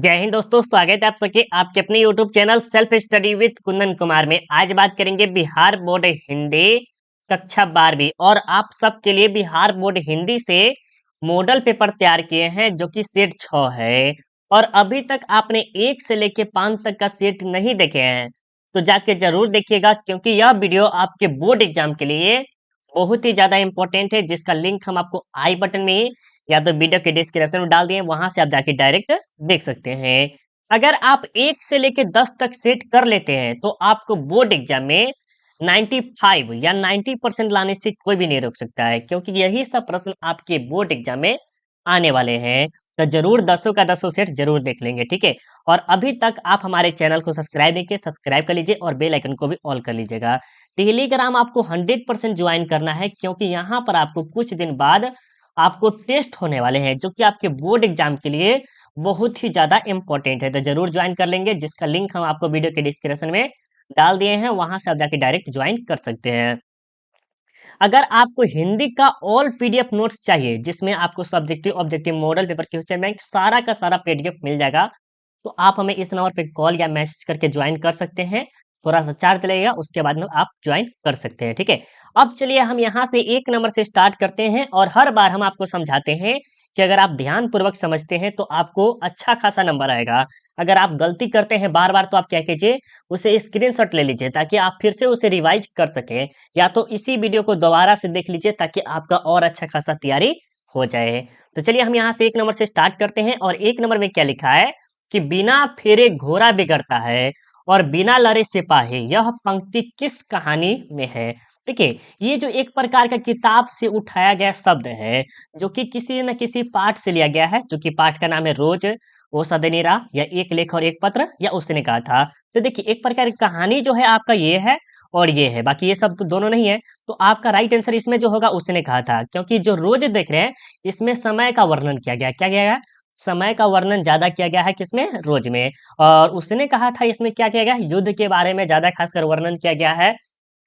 जय हिंद दोस्तों, स्वागत है आप सबके आपके अपने YouTube channel self study with Kundan Kumar में। आज बात करेंगे बिहार बोर्ड हिंदी कक्षा 12वीं और आप सबके लिए बिहार बोर्ड हिंदी से मॉडल पेपर तैयार किए हैं जो कि सेट 6 है। और अभी तक आपने 1 से लेके 5 तक का सेट नहीं देखे हैं तो जाके जरूर देखिएगा, क्योंकि यह वीडियो आपके बोर्ड एग्जाम के लिए बहुत ही ज्यादा इंपॉर्टेंट है, जिसका लिंक हम आपको आई बटन में या तो वीडियो के डिस्क्रिप्शन में डाल दिए, वहां से आप जाके डायरेक्ट देख सकते हैं। अगर आप 1 से लेके 10 तक सेट कर लेते हैं तो आपको बोर्ड एग्जाम में 95 या 90% लाने से कोई भी नहीं रोक सकता है, क्योंकि यही सब प्रश्न आपके बोर्ड एग्जाम में आने वाले हैं। तो जरूर 10 का 10 सेट जरूर देख लेंगे, ठीक है। और अभी तक आप हमारे चैनल को सब्सक्राइब नहीं किए, सब्सक्राइब कर लीजिए और बेल आइकन को भी ऑल कर लीजिएगा। टेलीग्राम आपको 100% ज्वाइन करना है, क्योंकि यहाँ पर आपको कुछ दिन बाद आपको टेस्ट होने वाले हैं जो कि आपके बोर्ड एग्जाम के लिए बहुत ही ज्यादा इंपॉर्टेंट है। तो जरूर ज्वाइन कर लेंगे, जिसका लिंक हम आपको वीडियो के डिस्क्रिप्शन में डाल दिए हैं, वहां से आप जाके डायरेक्ट ज्वाइन कर सकते हैं। अगर आपको हिंदी का ऑल पीडीएफ नोट्स चाहिए, जिसमें आपको subjective objective model paper question bank सारा का सारा पीडीएफ मिल जाएगा, तो आप हमें इस नंबर पे कॉल या मैसेज करके ज्वाइन कर सकते हैं। थोड़ा सा चार्ज लगेगा, उसके बाद में आप ज्वाइन कर सकते हैं, ठीक है। अब चलिए हम यहाँ से 1 नंबर से स्टार्ट करते हैं और हर बार हम आपको समझाते हैं कि अगर आप ध्यान पूर्वक समझते हैं तो आपको अच्छा खासा नंबर आएगा। अगर आप गलती करते हैं बार बार तो आप क्या कीजिए, उसे स्क्रीनशॉट ले लीजिए ताकि आप फिर से उसे रिवाइज कर सकें, या तो इसी वीडियो को दोबारा से देख लीजिए ताकि आपका और अच्छा खासा तैयारी हो जाए। तो चलिए हम यहाँ से 1 नंबर से स्टार्ट करते हैं। और 1 नंबर में क्या लिखा है कि बिना फेरे घोड़ा बिगड़ता है और बिना लड़े सिपाही, यह पंक्ति किस कहानी में है। देखिए, ये जो एक प्रकार का किताब से उठाया गया शब्द है, जो कि किसी न किसी पाठ से लिया गया है, जो कि पाठ का नाम है रोज ओ सदनीरा, या एक लेख और एक पत्र, या उसने कहा था। तो देखिए, एक प्रकार की कहानी जो है आपका ये है और ये है, बाकी ये सब तो दोनों नहीं है। तो आपका राइट आंसर इसमें जो होगा उसने कहा था, क्योंकि जो रोज देख रहे हैं इसमें समय का वर्णन किया गया। क्या किया गया? समय का वर्णन ज्यादा किया गया है किसमें? रोज में। और उसने कहा था इसमें क्या किया गया? युद्ध के बारे में ज्यादा खासकर वर्णन किया गया है,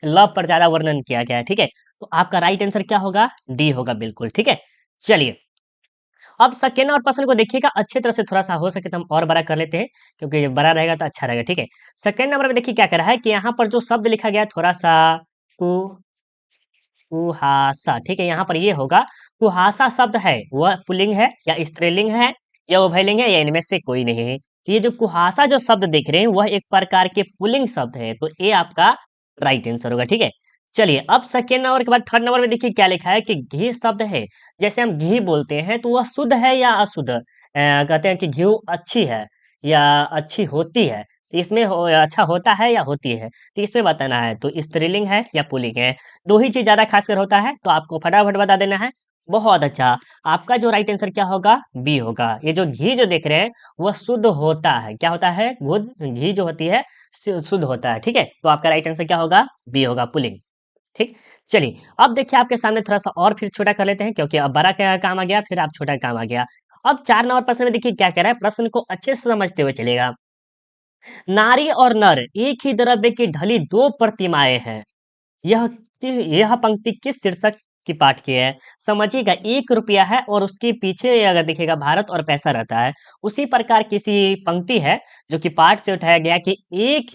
लव पर ज्यादा वर्णन किया गया है, ठीक है। तो आपका राइट आंसर क्या होगा? डी होगा, बिल्कुल, ठीक है। चलिए, अब सेकेंड और प्रश्न को देखिएगा अच्छे तरह से, थोड़ा सा हो सके तो हम और बड़ा कर लेते हैं, क्योंकि बड़ा रहेगा तो अच्छा रहेगा, ठीक है। सेकेंड नंबर में देखिए क्या कर रहा है कि यहाँ पर जो शब्द लिखा गया है थोड़ा सा कु कुहासा, ठीक है। यहाँ पर ये होगा कुहासा शब्द है, वह पुल्लिंग है या स्त्रीलिंग है या उभयलिंग है, या इनमें से कोई नहीं है। तो ये जो कुहासा जो शब्द देख रहे हैं वह एक प्रकार के पुल्लिंग शब्द है, तो ये आपका राइट आंसर होगा, ठीक है। चलिए, अब सेकेंड नंबर के बाद थर्ड नंबर में देखिए क्या लिखा है कि घी शब्द है, जैसे हम घी बोलते हैं तो वह शुद्ध है या अशुद्ध। कहते हैं कि घी अच्छी है या अच्छी होती है, तो इसमें अच्छा होता है या होती है, तो इसमें बताना है। तो स्त्रीलिंग है या पुल्लिंग है, दो ही चीज ज्यादा खासकर होता है, तो आपको फटाफट बता देना है। बहुत अच्छा, आपका जो राइट आंसर क्या होगा? बी होगा। ये जो घी जो देख रहे हैं वह शुद्ध होता है। क्या होता है? घी जो होती है शुद्ध होता है, ठीक है। तो आपका राइट आंसर क्या होगा? बी होगा, पुलिंग, ठीक। चलिए, अब देखिए आपके सामने थोड़ा सा और फिर छोटा कर लेते हैं, क्योंकि अब बड़ा का काम आ गया, फिर आप छोटा काम आ गया। अब 4 नंबर प्रश्न में देखिए क्या कह रहा है, प्रश्न को अच्छे से समझते हुए चलेगा। नारी और नर एक ही द्रव्य की ढली 2 प्रतिमाएं हैं, यह यह पंक्ति किस शीर्षक की पाठ की है? समझिएगा, 1 रुपया है और उसके पीछे अगर देखिएगा भारत और पैसा रहता है, उसी प्रकार किसी पंक्ति है जो कि पाठ से उठाया गया कि एक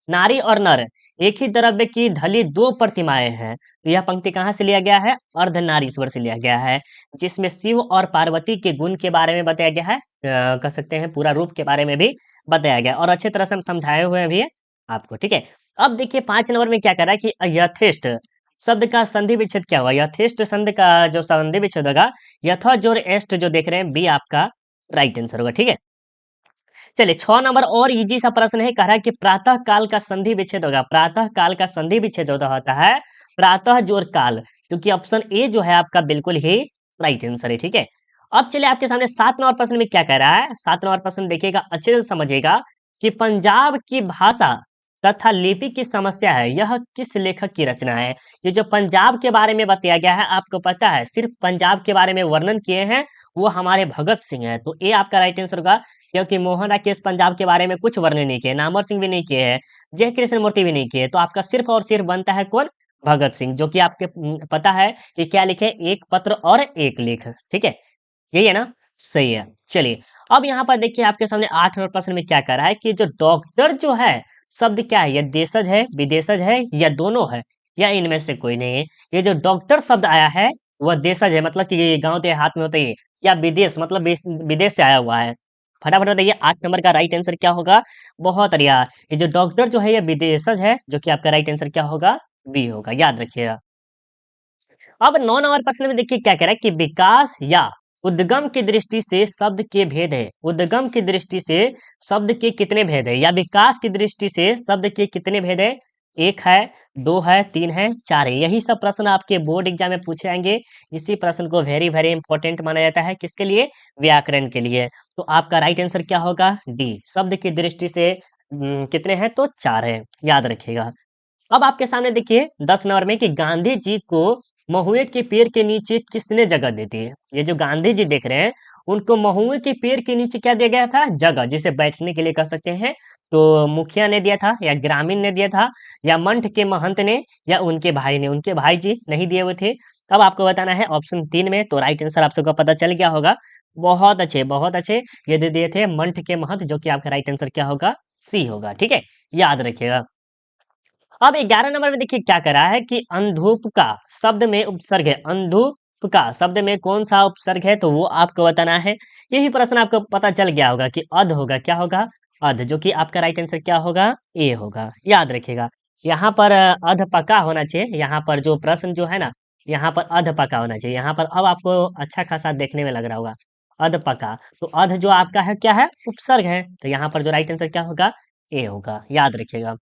नारी और नर एक ही द्रव्य की ढली 2 प्रतिमाएं हैं। तो यह पंक्ति कहाँ से लिया गया है? अर्धनारीश्वर से लिया गया है, जिसमें शिव और पार्वती के गुण के बारे में बताया गया है, कह सकते हैं पूरा रूप के बारे में भी बताया गया, और अच्छे तरह से हम समझाए हुए भी है आपको, ठीक है। अब देखिए 5 नंबर में क्या कर रहा है कि यथेष्ट शब्द का संधि विच्छेद क्या हुआ? यथेष्ट शब्द का जो संधि विच्छेद होगा, यथा जोर एस्ट जो देख रहे हैं, बी आपका राइट आंसर होगा, ठीक है। चलिए, 6 नंबर और इजी सा प्रश्न है, कह रहा है कि प्रातः काल का संधि विच्छेद होगा। प्रातः काल का संधि विच्छेद होता है प्रातः जोर काल, क्योंकि ऑप्शन ए जो है आपका बिल्कुल ही राइट आंसर है, ठीक है। अब चलिए आपके सामने 7 नंबर प्रश्न में क्या कह रहा है। 7 नंबर प्रश्न देखिएगा अच्छे से समझिएगा कि पंजाब की भाषा तथा लिपि की समस्या है, यह किस लेखक की रचना है? ये जो पंजाब के बारे में बताया गया है, आपको पता है सिर्फ पंजाब के बारे में वर्णन किए हैं वो हमारे भगत सिंह है, तो ये आपका राइट आंसर होगा, क्योंकि मोहन राकेश पंजाब के बारे में कुछ वर्णन नहीं किए, नामवर सिंह भी नहीं किए हैं, जय कृष्ण मूर्ति भी नहीं किए, तो आपका सिर्फ और सिर्फ बनता है कौन? भगत सिंह, जो कि आपके पता है कि क्या लिखे? एक पत्र और एक लेख, ठीक है। यही है ना? सही है। चलिए, अब यहाँ पर देखिए आपके सामने 8 नंबर प्रश्न में क्या कह रहा है कि जो डॉक्टर जो है शब्द क्या है, या देशज है, विदेशज है, या दोनों है, या इनमें से कोई नहीं है। ये जो डॉक्टर शब्द आया है वह देशज है, मतलब कि ये गांव देहात में होता है, या विदेश मतलब विदेश से आया हुआ है। फटाफट बताइए 8 नंबर का राइट आंसर क्या होगा। बहुत बढ़िया, ये जो डॉक्टर जो है ये विदेशज है, जो कि आपका राइट आंसर क्या होगा, बी होगा, याद रखिएगा। अब 9 नंबर प्रश्न में देखिए क्या कह रहा है कि विकास या उद्गम की दृष्टि से शब्द के भेद है। उद्गम की दृष्टि से शब्द के कितने भेद है, या विकास की दृष्टि से शब्द के कितने भेद है। एक है, दो है, तीन है, चार है। यही सब प्रश्न आपके बोर्ड एग्जाम में पूछे जाएंगे। इसी प्रश्न को वेरी वेरी इंपॉर्टेंट माना जाता है, किसके लिए, व्याकरण के लिए। तो आपका राइट आंसर क्या होगा, डी। शब्द की दृष्टि से कितने हैं, तो चार है, याद रखिएगा। अब आपके सामने देखिए 10 नंबर में कि गांधी जी को महुए के पेड़ के नीचे किसने जगह दी थी। ये जो गांधी जी देख रहे हैं उनको महुए के पेड़ के नीचे क्या दिया गया था, जगह, जिसे बैठने के लिए कह सकते हैं। तो मुखिया ने दिया था, या ग्रामीण ने दिया था, या मंठ के महंत ने, या उनके भाई ने। उनके भाई जी नहीं दिए हुए थे। अब आपको बताना है ऑप्शन 3 में, तो राइट आंसर आप सबको पता चल गया होगा। बहुत अच्छे बहुत अच्छे, ये दे दिए थे मंठ के महंत, जो कि आपका राइट आंसर क्या होगा, सी होगा। ठीक है, याद रखिएगा। अब 11 नंबर में देखिए क्या करा है कि अंधूप का शब्द में उपसर्ग है। अंधूप का शब्द में कौन सा उपसर्ग है, तो वो आपको बताना है। यही प्रश्न आपको पता चल गया होगा कि अध होगा, क्या होगा, अध, जो कि आपका राइट आंसर क्या होगा, ए होगा, याद रखिएगा। यहाँ पर अध पका होना चाहिए। यहाँ पर जो प्रश्न जो है ना, यहाँ पर अध पका होना चाहिए। यहाँ पर अब आपको अच्छा खासा देखने में लग रहा होगा, अध पका। तो अध जो आपका है क्या है, उपसर्ग है। तो यहाँ पर जो राइट आंसर क्या होगा, ए होगा, याद रखिएगा।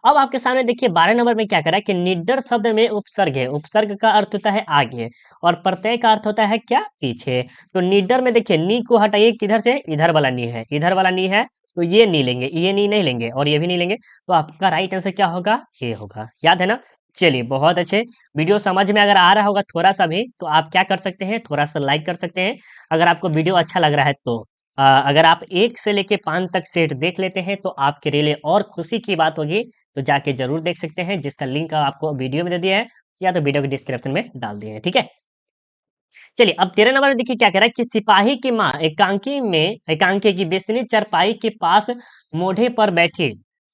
अब आपके सामने देखिए 12 नंबर में क्या करा है कि निडर शब्द में उपसर्ग है। उपसर्ग का अर्थ होता है आगे, और प्रत्यय का अर्थ होता है क्या, पीछे। तो निडर में देखिए नी को हटाइए, किधर से, इधर वाला नी है, इधर वाला नी है, तो ये नी लेंगे, ये नी नहीं लेंगे, और ये भी नहीं लेंगे। तो आपका राइट आंसर क्या होगा, ये होगा, याद है ना। चलिए बहुत अच्छे। वीडियो समझ में अगर आ रहा होगा थोड़ा सा भी, तो आप क्या कर सकते हैं, थोड़ा सा लाइक कर सकते हैं, अगर आपको वीडियो अच्छा लग रहा है तो। अगर आप 1 से लेके 5 तक सेट देख लेते हैं तो आपके लिए और खुशी की बात होगी। तो जाके जरूर देख सकते हैं, जिसका लिंक आपको वीडियो में दे दिया है, या तो वीडियो के डिस्क्रिप्शन में डाल दिए हैं। ठीक है, चलिए अब 13 नंबर में देखिए क्या कह रहा है कि सिपाही की माँ एकांकी की बेसनी चरपाई के पास मोढ़े पर बैठी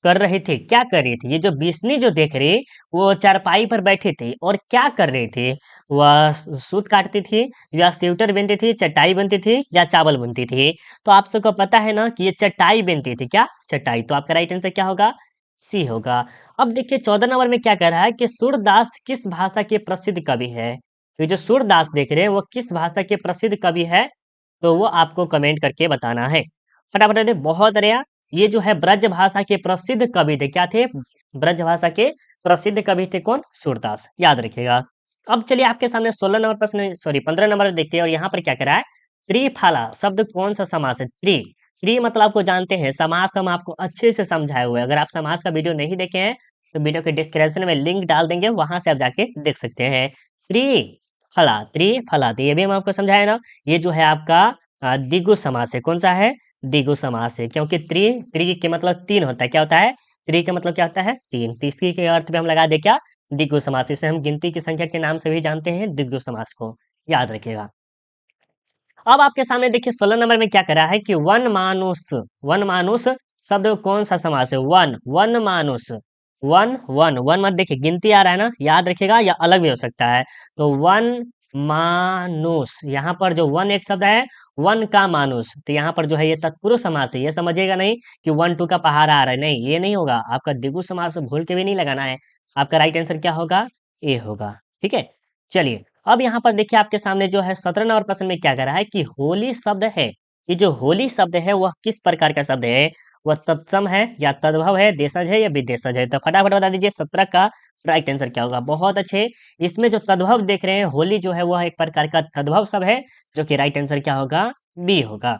कर रही थी। क्या कर रही थी, ये जो बेसनी जो देख रही, वो चारपाई पर बैठी थी और क्या कर रही थी, वह सूत काटती थी, या स्वेटर बुनती थी, चटाई बनती थी, या चावल बुनती थी। तो आप सबको पता है ना कि ये चटाई बनती थी, क्या, चटाई। तो आपका राइट आंसर क्या होगा, सी होगा। अब देखिए 14 नंबर में क्या कह रहा है कि सूरदास किस भाषा के प्रसिद्ध कवि है। तो ये जो सूरदास देख रहे हैं वो किस भाषा के प्रसिद्ध कवि है, तो वो आपको कमेंट करके बताना है। फटाफट दे, बहुत बढ़िया। ये जो है ब्रज भाषा के प्रसिद्ध कवि थे, क्या थे, ब्रज भाषा के प्रसिद्ध कवि थे, कौन, सूरदास, याद रखिएगा। अब चलिए आपके सामने 16 नंबर प्रश्न, सॉरी 15 नंबर देखते हैं, और यहाँ पर क्या करा है, त्रिफला शब्द कौन सा समास है। त्रि मतलब आपको जानते हैं, समास हम आपको अच्छे से समझाए हुए हैं। अगर आप समास का वीडियो नहीं देखे हैं तो वीडियो के डिस्क्रिप्शन में लिंक डाल देंगे, वहां से आप जाके देख सकते हैं। त्रिफला, तो ये भी हम आपको समझाए ना। ये जो है आपका द्विगु समास है। कौन सा है, द्विगु समास है, क्योंकि त्रि त्रि के मतलब तीन होता है। क्या होता है, त्रि का मतलब क्या होता है, तीन। तीसरी के अर्थ में हम लगा दे क्या, द्विगु समास। इसे हम गिनती की संख्या के नाम से भी जानते हैं, द्विगु समास को, याद रखिएगा। अब आपके सामने देखिए 16 नंबर में क्या करा है कि वन मानुष शब्द कौन सा समास है। वन वन मानुष, वन वन वन मत देखिए, गिनती आ रहा है ना, याद रखिएगा, या अलग भी हो सकता है। तो वन मानुष, यहाँ पर जो वन एक शब्द है, वन का मानुष, तो यहाँ पर जो है ये तत्पुरुष समास है। ये समझिएगा नहीं कि 1 2 का पहाड़ा आ रहा है, नहीं, ये नहीं होगा। आपका द्विगु समास भूल के भी नहीं लगाना है। आपका राइट आंसर क्या होगा, ए होगा। ठीक है, चलिए अब यहाँ पर देखिए आपके सामने जो है 17 नंबर प्रश्न में क्या कह रहा है कि होली शब्द है। ये जो होली शब्द है वह किस प्रकार का शब्द है, वह तत्सम है, या तद्भव है, देशज है, या विदेशज है। तो फटाफट बता दीजिए 17 का राइट आंसर क्या होगा। बहुत अच्छे। इसमें जो तद्भव देख रहे हैं, होली जो है वह एक प्रकार का तद्भव शब्द है, जो कि राइट आंसर क्या होगा, बी होगा।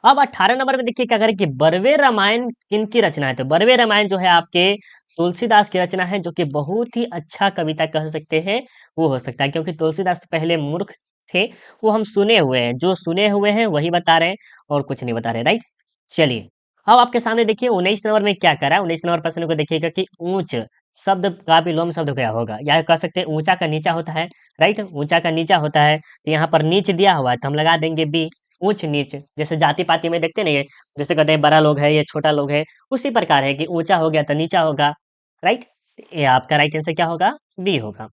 अब 18 नंबर में देखिए क्या करें कि बरवे रामायण किनकी रचना है। तो बरवे रामायण जो है आपके तुलसीदास की रचना है, जो कि बहुत ही अच्छा कविता कह सकते हैं वो हो सकता है, क्योंकि तुलसीदास पहले मूर्ख थे। वो हम सुने हुए हैं, जो सुने हुए हैं वही बता रहे हैं, और कुछ नहीं बता रहे, राइट। चलिए अब आपके सामने देखिए 19 नंबर में क्या करा है। 19 नंबर प्रश्न को देखिएगा कि ऊंच शब्द का विलोम शब्द क्या होगा, या कह सकते हैं ऊंचा का नीचा होता है, राइट, ऊंचा का नीचा होता है। तो यहाँ पर नीच दिया हुआ है, तो हम लगा देंगे बी। ऊंच नीच, जैसे जाति पाति में देखते नहीं है, जैसे कहते हैं बड़ा लोग है, ये छोटा लोग है, उसी प्रकार है कि ऊंचा हो गया तो नीचा होगा, राइट। ये आपका राइट आंसर क्या होगा, बी होगा।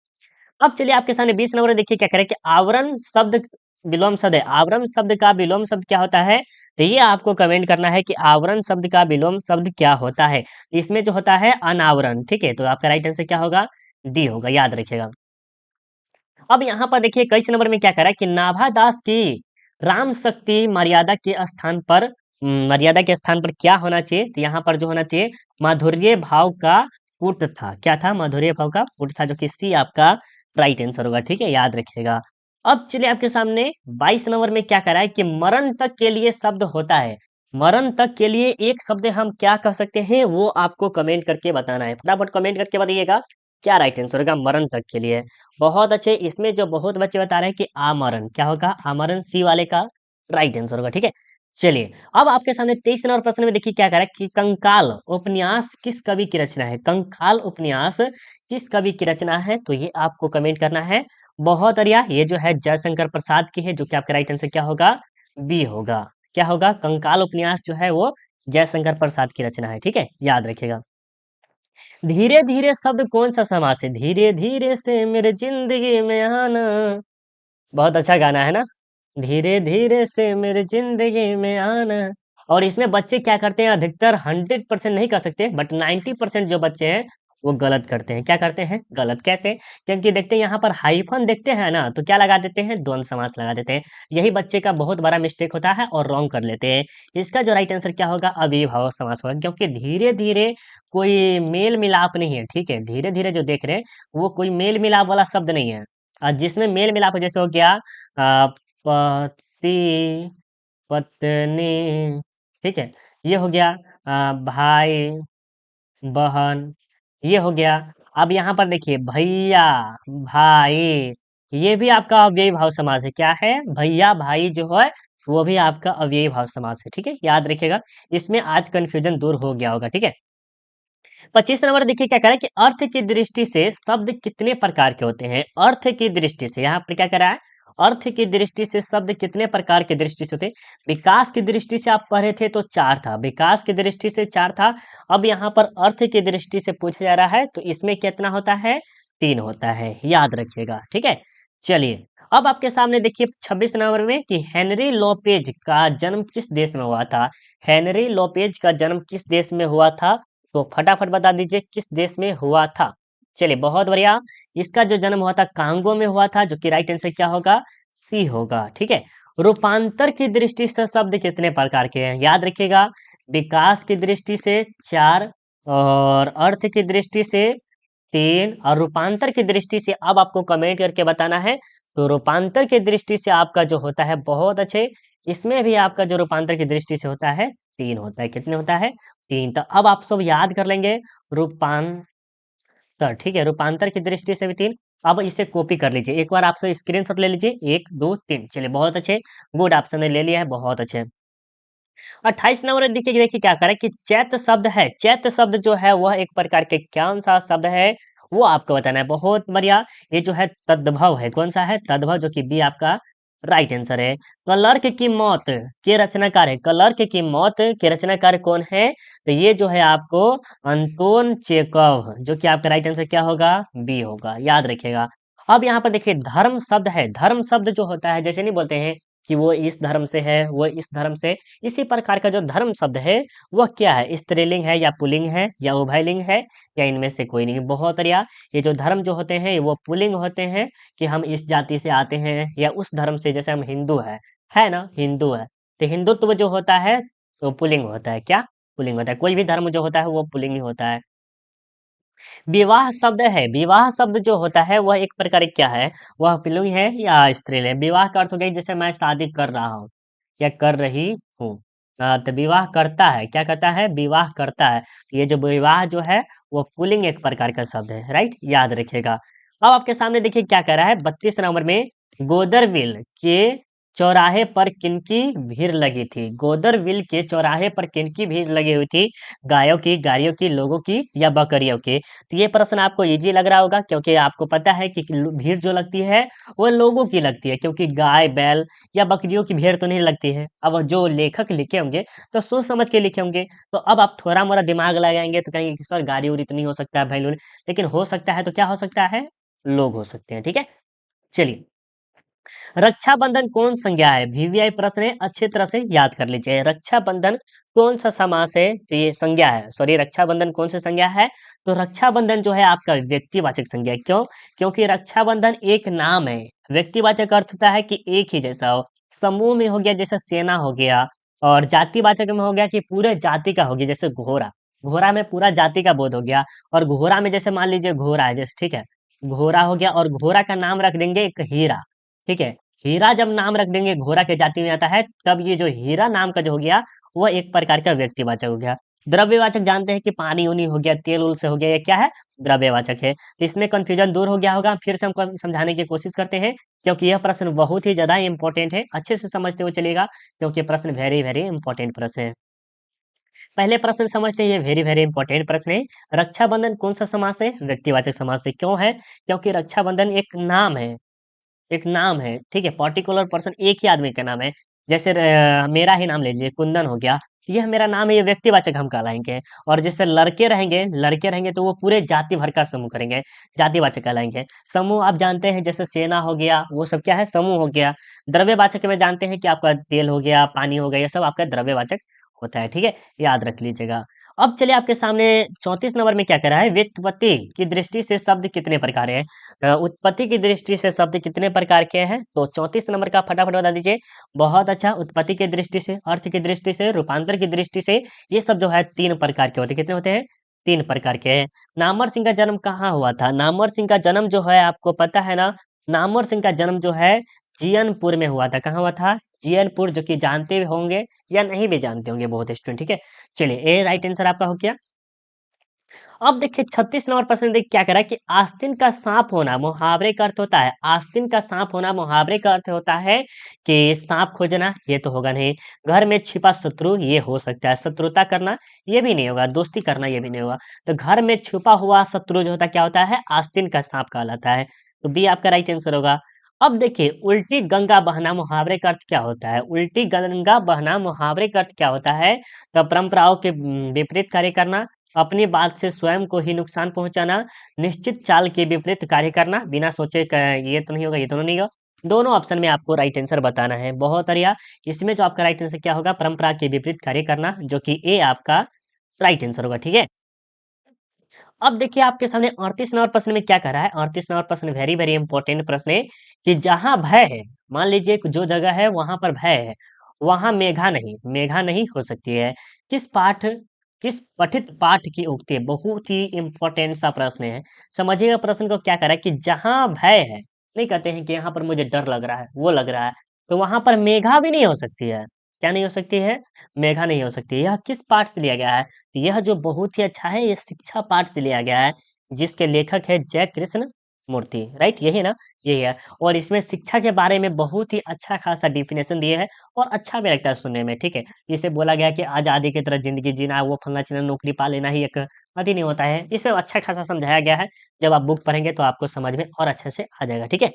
अब चलिए आपके सामने 20 नंबर देखिए क्या करें कि आवरण शब्द विलोम शब्द है, आवरण शब्द का विलोम शब्द क्या होता है, तो ये आपको कमेंट करना है कि आवरण शब्द का विलोम शब्द क्या होता है। इसमें जो होता है अनावरण, ठीक है, तो आपका राइट आंसर क्या होगा, डी होगा, याद रखिएगा। अब यहाँ पर देखिए 21 नंबर में क्या करा है कि नाभादास की राम शक्ति मर्यादा के स्थान पर मर्यादा के स्थान पर क्या होना चाहिए, तो यहाँ पर जो होना चाहिए माधुर्य भाव का पुट था, क्या था, माधुर्य भाव का पुट था, जो कि सी आपका राइट आंसर होगा, ठीक है, याद रखिएगा। अब चलिए आपके सामने 22 नंबर में क्या करा है कि मरण तक के लिए शब्द होता है, मरण तक के लिए एक शब्द हम क्या कह सकते हैं, वो आपको कमेंट करके बताना है, फटाफट कमेंट करके बताइएगा क्या राइट आंसर होगा मरण तक के लिए। बहुत अच्छे, इसमें जो बहुत बच्चे बता रहे हैं कि आमरण, क्या होगा, आमरण सी वाले का राइट आंसर होगा, ठीक है। चलिए अब आपके सामने 23 नंबर प्रश्न में देखिए क्या कह रहा है कि कंकाल उपन्यास किस कवि की रचना है, कंकाल उपन्यास किस कवि की रचना है, तो ये आपको कमेंट करना है। बहुत बढ़िया, ये जो है जयशंकर प्रसाद की है, जो कि आपका राइट आंसर क्या होगा, बी होगा। क्या होगा, कंकाल उपन्यास जो है वो जयशंकर प्रसाद की रचना है, ठीक है, याद रखिएगा। धीरे धीरे शब्द कौन सा समास है, धीरे धीरे से मेरे जिंदगी में आना, बहुत अच्छा गाना है ना, धीरे धीरे से मेरे जिंदगी में आना। और इसमें बच्चे क्या करते हैं, अधिकतर 100% नहीं कर सकते, बट 90% जो बच्चे हैं वो गलत करते हैं, क्या करते हैं, गलत कैसे, क्योंकि देखते हैं यहाँ पर हाइफन देखते हैं ना, तो क्या लगा देते हैं, द्वंद्व समास लगा देते हैं। यही बच्चे का बहुत बड़ा मिस्टेक होता है और रॉन्ग कर लेते हैं। इसका जो राइट आंसर क्या होगा, अविभाव समास होगा, क्योंकि धीरे धीरे कोई मेल मिलाप नहीं है, ठीक है, धीरे धीरे जो देख रहे हैं वो कोई मेल मिलाप वाला शब्द नहीं है। जिसमें मेल मिलाप जैसे हो गया पति पत्नी, ठीक है, ये हो गया भाई बहन, ये हो गया। अब यहाँ पर देखिए भैया भाई, ये भी आपका अव्ययी भाव समास है, क्या है, भैया भाई जो है वो भी आपका अव्ययी भाव समास है, ठीक है, याद रखिएगा। इसमें आज कंफ्यूजन दूर हो गया होगा, ठीक है। 25 नंबर देखिए क्या कह रहा है कि अर्थ की दृष्टि से शब्द कितने प्रकार के होते हैं, अर्थ की दृष्टि से, यहाँ पर क्या कह रहा है, अर्थ की दृष्टि से शब्द कितने प्रकार की दृष्टि से होते हैं। विकास की दृष्टि से आप पढ़े थे तो 4 था, विकास की दृष्टि से 4 था। अब यहाँ पर अर्थ की दृष्टि से पूछा जा रहा है तो इसमें कितना होता है, 3 होता है, याद रखिएगा, ठीक है। चलिए अब आपके सामने देखिए 26 नंबर में कि हेनरी लोपेज का जन्म किस देश में हुआ था, हेनरी लोपेज का जन्म किस देश में हुआ था, तो फटाफट बता दीजिए किस देश में हुआ था। चलिए बहुत बढ़िया, इसका जो जन्म हुआ था कांगो में हुआ था, जो कि राइट आंसर क्या होगा, सी होगा, ठीक है। रूपांतर की दृष्टि से शब्द कितने प्रकार के हैं, याद रखिएगा, विकास की दृष्टि से 4, और अर्थ की दृष्टि से 3, और रूपांतर की दृष्टि से अब आपको कमेंट करके बताना है। तो रूपांतर की दृष्टि से आपका जो होता है, बहुत अच्छे, इसमें भी आपका जो रूपांतर की दृष्टि से होता है 3 होता है, कितने होता है, 3। तो अब आप सब याद कर लेंगे रूपांतर, ठीक है, रूपांतर की दृष्टि से भी 3। अब इसे कॉपी कर लीजिए, एक बार आप सब स्क्रीनशॉट ले लीजिए, 1 2 3, चलिए बहुत अच्छे, गुड, आप सबने ले लिया है, बहुत अच्छे। 28 नंबर देखिए देखिए क्या करे कि चैत शब्द है, चैत शब्द जो है वह एक प्रकार के कौन सा शब्द है, वो आपको बताना है, बहुत बढ़िया। ये जो है तद्भव है, कौन सा है, तद्भव, जो कि बी आपका राइट आंसर है। क्लर्क की मौत के रचनाकार है, क्लर्क की मौत के रचनाकार कौन है, तो ये जो है आपको अंतोन चेकव, जो कि आपका राइट आंसर क्या होगा, बी होगा, याद रखिएगा। अब यहाँ पर देखिए धर्म शब्द है, धर्म शब्द जो होता है, जैसे नहीं बोलते हैं कि वो इस धर्म से है, वो इस धर्म से, इसी प्रकार का जो धर्म शब्द है वह क्या है, स्त्रीलिंग है या पुल्लिंग है या उभयलिंग है या इनमें से कोई नहीं, बहुत बढ़िया। ये जो धर्म जो होते हैं वो पुल्लिंग होते हैं कि हम इस जाति से आते हैं या उस धर्म से, जैसे हम हिंदू है ना, हिंदू है, तो हिंदुत्व जो होता है तो पुल्लिंग होता है, क्या, पुल्लिंग होता है, कोई भी धर्म जो होता है वो पुल्लिंग ही होता है। विवाह शब्द है, विवाह शब्द जो होता है वह एक प्रकार क्या है, वह पुल्लिंग है या स्त्रीलिंग है। विवाह का अर्थ हो गया जैसे मैं शादी कर रहा हूँ या कर रही हूँ, तो विवाह करता है, क्या करता है, विवाह करता है। ये जो विवाह जो है वो पुल्लिंग एक प्रकार का शब्द है, राइट, याद रखिएगा। अब आपके सामने देखिए क्या कह रहा है 32 नंबर में, गोदरविल के चौराहे पर किनकी भीड़ लगी थी? गोदरविल के चौराहे पर किनकी भीड़ लगी हुई थी? गायों की, गायों की, लोगों की या बकरियों की? तो ये प्रश्न आपको इजी लग रहा होगा, क्योंकि आपको पता है कि भीड़ जो लगती है वो लोगों की लगती है, क्योंकि गाय, बैल या बकरियों की भीड़ तो नहीं लगती है। अब जो लेखक लिखे होंगे तो सोच समझ के लिखे होंगे, तो अब आप थोड़ा मोड़ा दिमाग लगाएंगे तो कहेंगे कि सर गाड़ी उड़ी तो नहीं हो सकता है, भैंस, लेकिन हो सकता है, तो क्या हो सकता है? लोग हो सकते हैं। ठीक है, चलिए। रक्षाबंधन कौन संज्ञा है? वीवीआई प्रश्न है, अच्छी तरह से याद कर लीजिए। रक्षाबंधन कौन सा समास है? तो ये संज्ञा है, सॉरी, रक्षाबंधन कौन सी संज्ञा है? तो रक्षाबंधन जो है आपका व्यक्तिवाचक संज्ञा है। क्यों? क्योंकि रक्षाबंधन एक नाम है। व्यक्तिवाचक अर्थ होता है कि एक ही जैसा हो। समूह में हो गया जैसे सेना हो गया, और जातिवाचक में हो गया कि पूरे जाति का हो गया, जैसे घोड़ा। घोड़ा में पूरा जाति का बोध हो गया। और घोड़ा में जैसे मान लीजिए घोड़ा है, जैसे, ठीक है, घोड़ा हो गया, और घोड़ा का नाम रख देंगे एक हीरा। ठीक है, हीरा जब नाम रख देंगे, घोड़ा के जाति में आता है, तब ये जो हीरा नाम का जो हो गया वो एक प्रकार का व्यक्तिवाचक हो गया। द्रव्यवाचक जानते हैं कि पानी उनी हो गया, तेल उल से हो गया, ये क्या है? द्रव्यवाचक है। तो इसमें कंफ्यूजन दूर हो गया होगा। फिर से हम समझाने की कोशिश करते हैं, क्योंकि यह प्रश्न बहुत ही ज्यादा इंपॉर्टेंट है। अच्छे से समझते हुए चलेगा, क्योंकि प्रश्न वेरी वेरी इंपॉर्टेंट प्रश्न है। पहले प्रश्न समझते हैं, ये वेरी वेरी इंपॉर्टेंट प्रश्न है। रक्षाबंधन कौन सा समास है? व्यक्तिवाचक समास है। क्यों है? क्योंकि रक्षाबंधन एक नाम है, एक नाम है। ठीक है, पर्टिकुलर पर्सन एक ही आदमी का नाम है। जैसे मेरा ही नाम ले लीजिए, कुंदन हो गया, तो यह मेरा नाम है, ये व्यक्तिवाचक हम कहलाएंगे। और जैसे लड़के रहेंगे, लड़के रहेंगे तो वो पूरे जाति भर का समूह करेंगे, जातिवाचक कहलाएंगे। समूह आप जानते हैं, जैसे सेना हो गया, वो सब क्या है? समूह हो गया। द्रव्यवाचक में जानते हैं कि आपका तेल हो गया, पानी हो गया, ये सब आपका द्रव्यवाचक होता है। ठीक है, याद रख लीजिएगा। अब चलिए, आपके सामने 34 नंबर में क्या कह रहा है? व्युत्पत्ति की दृष्टि से शब्द कितने प्रकार है? उत्पत्ति की दृष्टि से शब्द कितने प्रकार के हैं? तो 34 नंबर का फटाफट बता दीजिए। बहुत अच्छा। उत्पत्ति की दृष्टि से, अर्थ की दृष्टि से, रूपांतर की दृष्टि से, ये सब जो है 3 प्रकार के होते हैं। कितने होते हैं? 3 प्रकार के हैं। नामवर सिंह का जन्म कहाँ हुआ था? नामवर सिंह का जन्म जो है आपको पता है ना, नामवर सिंह का जन्म जो है जियनपुर में हुआ था। कहाँ हुआ था? जियनपुर, जो कि जानते होंगे या नहीं भी जानते होंगे बहुत स्टूडेंट। ठीक है, चलिए, ए राइट आंसर आपका हो गया। अब देखिए 36 नंबर प्रश्न देख क्या कह रहा है कि आस्तीन का सांप होना मुहावरे का अर्थ होता है। आस्तीन का सांप होना मुहावरे का अर्थ होता है कि सांप खोजना, ये तो होगा नहीं। घर में छिपा शत्रु, ये हो सकता है। शत्रुता करना, ये भी नहीं होगा। दोस्ती करना, ये भी नहीं होगा। तो घर में छुपा हुआ शत्रु जो होता है, क्या होता है? आस्तीन का सांप कहलाता है। तो बी आपका राइट आंसर होगा। अब देखिए, उल्टी गंगा बहना मुहावरे का अर्थ क्या होता है? उल्टी गंगा बहना मुहावरे का अर्थ क्या होता है? तो परंपराओं के विपरीत कार्य करना, अपनी बात से स्वयं को ही नुकसान पहुंचाना, निश्चित चाल के विपरीत कार्य करना, बिना सोचे ये तो नहीं होगा, ये दोनों नहीं होगा। दोनों ऑप्शन में आपको राइट आंसर बताना है। बहुत बढ़िया। इसमें जो आपका राइट आंसर क्या होगा? परंपरा के विपरीत कार्य करना, जो कि ए आपका राइट आंसर होगा। ठीक है, अब देखिए आपके सामने 38 नंबर प्रश्न में क्या कह रहा है। 38 नंबर प्रश्न वेरी वेरी इंपॉर्टेंट प्रश्न है कि जहां भय है, मान लीजिए जो जगह है वहां पर भय है, वहां मेघा नहीं, मेघा नहीं हो सकती है। किस पाठ, किस पठित पाठ की उक्ति है? बहुत ही इंपॉर्टेंट सा प्रश्न है। समझिएगा प्रश्न को क्या कर रहा है कि जहां भय है, नहीं कहते हैं कि यहाँ पर मुझे डर लग रहा है, वो लग रहा है, तो वहां पर मेघा भी नहीं हो सकती है। क्या नहीं हो सकती है? मेघा नहीं हो सकती। यह किस पाठ से लिया गया है? यह जो बहुत ही अच्छा है, ये शिक्षा पाठ से लिया गया है, जिसके लेखक है जय कृष्ण मूर्ति। राइट, यही ना, यही है। और इसमें शिक्षा के बारे में बहुत ही अच्छा खासा डिफिनेशन दिए है, और अच्छा भी लगता है सुनने में। ठीक है, इसे बोला गया कि आजादी की तरह जिंदगी जीना, वो फलना चिलना, नौकरी पा लेना ही एक अति नहीं होता है। इसमें अच्छा खासा समझाया गया है। जब आप बुक पढ़ेंगे तो आपको समझ में और अच्छे से आ जाएगा। ठीक है,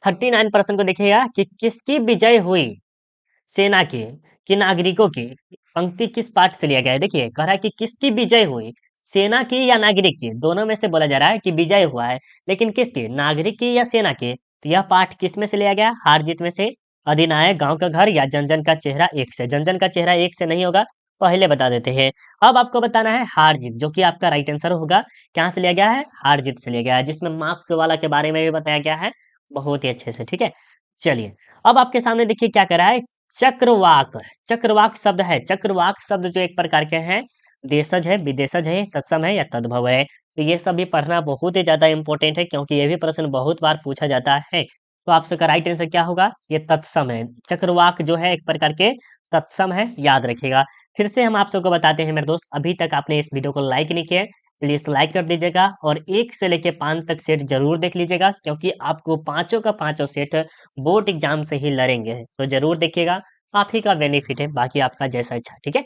39% को देखिएगा कि किसकी विजय हुई? सेना की कि नागरिकों की? पंक्ति किस पाठ से लिया गया है? देखिए, कह रहा है कि किसकी विजय हुई, सेना की या नागरिक की? दोनों में से बोला जा रहा है कि विजय हुआ है, लेकिन किसकी? नागरिक की या सेना की? तो यह पाठ किस में से लिया गया? हार जीत में से, अधिनायक, गांव का घर, या जन जन का चेहरा एक से? जन जन का चेहरा एक से नहीं होगा, पहले बता देते हैं। अब आपको बताना है हार जीत, जो कि आपका राइट आंसर होगा। कहाँ से लिया गया है? हार जीत से लिया गया है, जिसमें मार्क्स वाला के बारे में भी बताया गया है बहुत ही अच्छे से। ठीक है, चलिए, अब आपके सामने देखिए क्या कह रहा है। चक्रवाक, चक्रवाक शब्द है, चक्रवाक शब्द जो एक प्रकार के हैं, देशज है, विदेशज है, तत्सम है या तद्भव है? तो ये सब भी पढ़ना बहुत ही ज्यादा इंपॉर्टेंट है, क्योंकि ये भी प्रश्न बहुत बार पूछा जाता है। तो आपसे का राइट आंसर क्या होगा? ये तत्सम है। चक्रवाक जो है एक प्रकार के तत्सम है, याद रखिएगा। फिर से हम आप सबको बताते हैं मेरे दोस्त, अभी तक आपने इस वीडियो को लाइक नहीं किया है प्लीज लाइक कर दीजिएगा और 1 से लेके 5 तक सेट जरूर देख लीजिएगा, क्योंकि आपको पांचों का पांचों सेट बोर्ड एग्जाम से ही लड़ेंगे, तो जरूर देखिएगा। आप ही का बेनिफिट है, बाकी आपका जैसा इच्छा। ठीक है,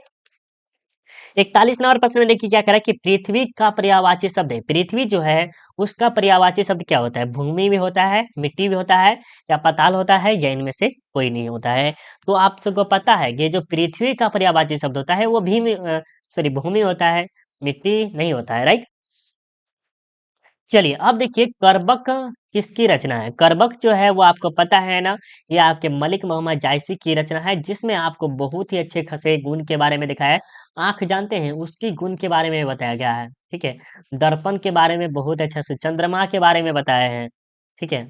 41 नंबर प्रश्न में देखिए क्या कह रहा है कि पृथ्वी का पर्यायवाची शब्द है। पृथ्वी जो है उसका पर्यायवाची शब्द क्या होता है? भूमि भी होता है, मिट्टी भी होता है, या पाताल होता है, या इनमें से कोई नहीं होता है। तो आप सबको पता है कि जो पृथ्वी का पर्यायवाची शब्द होता है वो भूमि होता है, मिट्टी नहीं होता है, राइट। चलिए अब देखिए करबक किसकी रचना है। करबक जो है वो आपको पता है ना, ये आपके मलिक मोहम्मद जायसी की रचना है, जिसमें आपको बहुत ही अच्छे खासे गुण के बारे में दिखाया है। आंख जानते हैं, उसकी गुण के बारे में बताया गया है। ठीक है, दर्पण के बारे में बहुत अच्छे से, चंद्रमा के बारे में बताए हैं। ठीक है,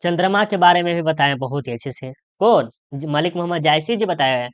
चंद्रमा के बारे में भी बताए हैं बहुत ही अच्छे से। कौन? मलिक मोहम्मद जायसी जी बताया है,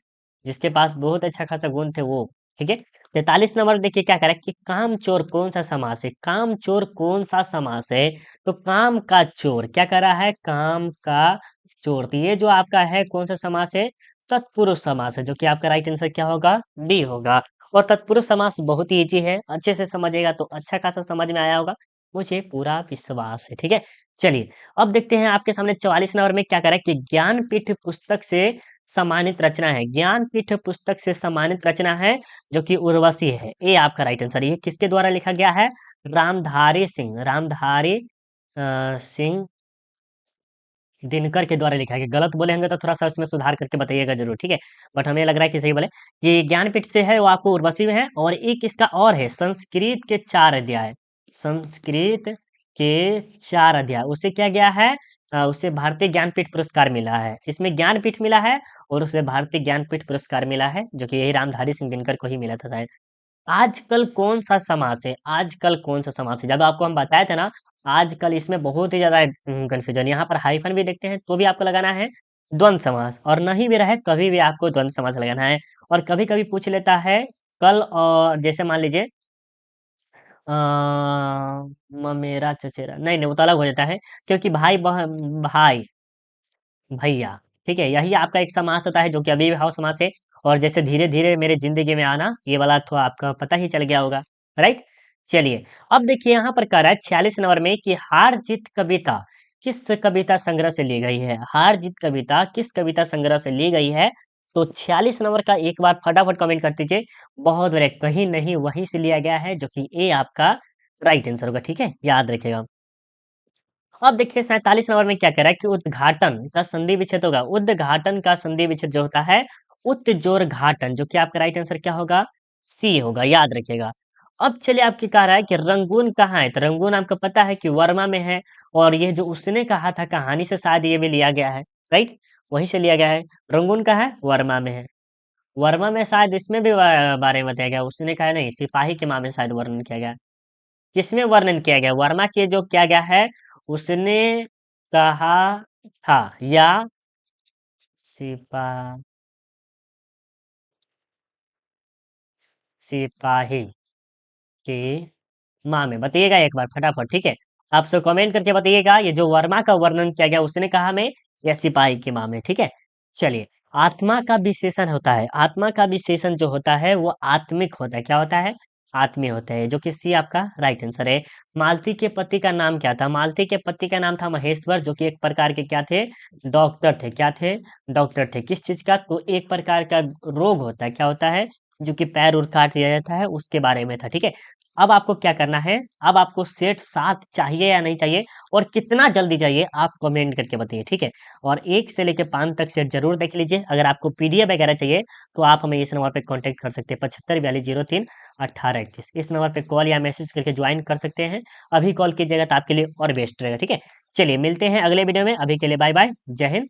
जिसके पास बहुत अच्छा खासा गुण थे वो। ठीक है, 43 नंबर देखिए क्या कह रहा है कि काम चोर कौन सा समास है। काम चोर कौन सा समास है? तो काम का चोर क्या कर रहा है? काम का चोर। तो ये जो आपका है कौन सा समास है? तत्पुरुष समास है, जो कि आपका राइट आंसर क्या होगा? बी होगा। और तत्पुरुष समास बहुत ही ईजी है, अच्छे से समझेगा तो अच्छा खासा समझ में आया होगा, मुझे पूरा विश्वास है। ठीक है, चलिए अब देखते हैं आपके सामने 44 नंबर में क्या कह रहा है कि ज्ञानपीठ पुस्तक से सम्मानित रचना है। ज्ञानपीठ पुस्तक से सम्मानित रचना है जो कि उर्वशी है। ये आपका राइट आंसर। ये किसके द्वारा लिखा गया है? रामधारी सिंह दिनकर के द्वारा लिखा गया। गलत बोले होंगे तो थोड़ा सा इसमें सुधार करके बताइएगा जरूर। ठीक है, बट हमें लग रहा है कि सही बोले। ये ज्ञानपीठ से है, वो आपको उर्वशी में है। और एक इसका और है, संस्कृत के 4 अध्याय। संस्कृत के 4 अध्याय, उसे क्या गया है? उसे भारतीय ज्ञानपीठ पुरस्कार मिला है। इसमें ज्ञानपीठ मिला है और उसे भारतीय ज्ञानपीठ पुरस्कार मिला है, जो कि यही रामधारी सिंह दिनकर को ही मिला था शायद। आजकल कौन सा समास है? आजकल कौन सा समास है? जब आपको हम बताए थे ना, आजकल इसमें बहुत ही ज्यादा कंफ्यूजन। यहाँ पर हाइफन भी देखते हैं तो भी आपको लगाना है द्वंद्व समास, और नहीं भी रहे कभी भी आपको द्वंद्व समास लगाना है। और कभी कभी पूछ लेता है कल, और जैसे मान लीजिए मेरा चचेरा, नहीं नहीं वो तो अलग हो जाता है, क्योंकि भाई बहन, भाई भैया। ठीक है, यही आपका एक समास होता है जो कि अव्ययीभाव समास है। और जैसे धीरे धीरे मेरे जिंदगी में आना, ये वाला तो आपका पता ही चल गया होगा, राइट। चलिए अब देखिए यहाँ पर कह रहा है 46 नंबर में कि हार जीत कविता किस कविता संग्रह से ली गई है। हार जीत कविता किस कविता संग्रह से ली गई है? तो 46 नंबर का एक बार फटाफट कमेंट कर दीजिए। बहुत बड़े, कहीं नहीं वहीं से लिया गया है, जो कि ए आपका राइट आंसर होगा। ठीक है, याद रखिएगा। अब देखिए 47 नंबर में क्या कह रहा है कि उद्घाटन का संधि विच्छेद होगा। उद्घाटन का संधि विच्छेद जो होता है उत्जोर घाटन, जो कि आपका राइट आंसर क्या होगा? सी होगा, याद रखिएगा। अब चलिए आपकी कह रहा है कि रंगून कहाँ है। तो रंगून आपको पता है कि वर्मा में है। और ये जो उसने कहा था कहानी से शायद ये भी लिया गया है, राइट, वहीं से लिया गया है। रंगून कहाँ है? वर्मा में है। वर्मा में शायद इसमें भी बारे में बताया गया। उसने कहा नहीं, सिपाही के मामले में शायद वर्णन किया गया। किसमें वर्णन किया गया? वर्मा के जो किया गया है, उसने कहा था, या सिपा सिपाही के माँ में बताइएगा एक बार फटाफट। ठीक है, आप सब कमेंट करके बताइएगा ये जो वर्मा का वर्णन किया गया उसने कहा में, या सिपाही के माँ में। ठीक है, चलिए आत्मा का विशेषण होता है। आत्मा का विशेषण जो होता है वो आत्मिक होता है। क्या होता है? आत्मीय होता है, जो कि सी आपका राइट आंसर है। मालती के पति का नाम क्या था? मालती के पति का नाम था महेश्वर, जो कि एक प्रकार के क्या थे? डॉक्टर थे। क्या थे? डॉक्टर थे। किस चीज का? तो एक प्रकार का रोग होता है, क्या होता है? जो कि पैर उर काट दिया जाता है, उसके बारे में था। ठीक है, अब आपको क्या करना है? अब आपको सेट 7 चाहिए या नहीं चाहिए, और कितना जल्दी चाहिए आप कमेंट करके बताइए। ठीक है, और 1 से लेकर 5 तक सेट जरूर देख लीजिए। अगर आपको पीडीएफ वगैरह चाहिए तो आप हमें इस नंबर पे कांटेक्ट कर सकते हैं, 7542031831। इस नंबर पे कॉल या मैसेज करके ज्वाइन कर सकते हैं। अभी कॉल कीजिएगा तो आपके लिए और बेस्ट रहेगा। ठीक है, चलिए मिलते हैं अगले वीडियो में। अभी के लिए बाय बाय, जय हिंद।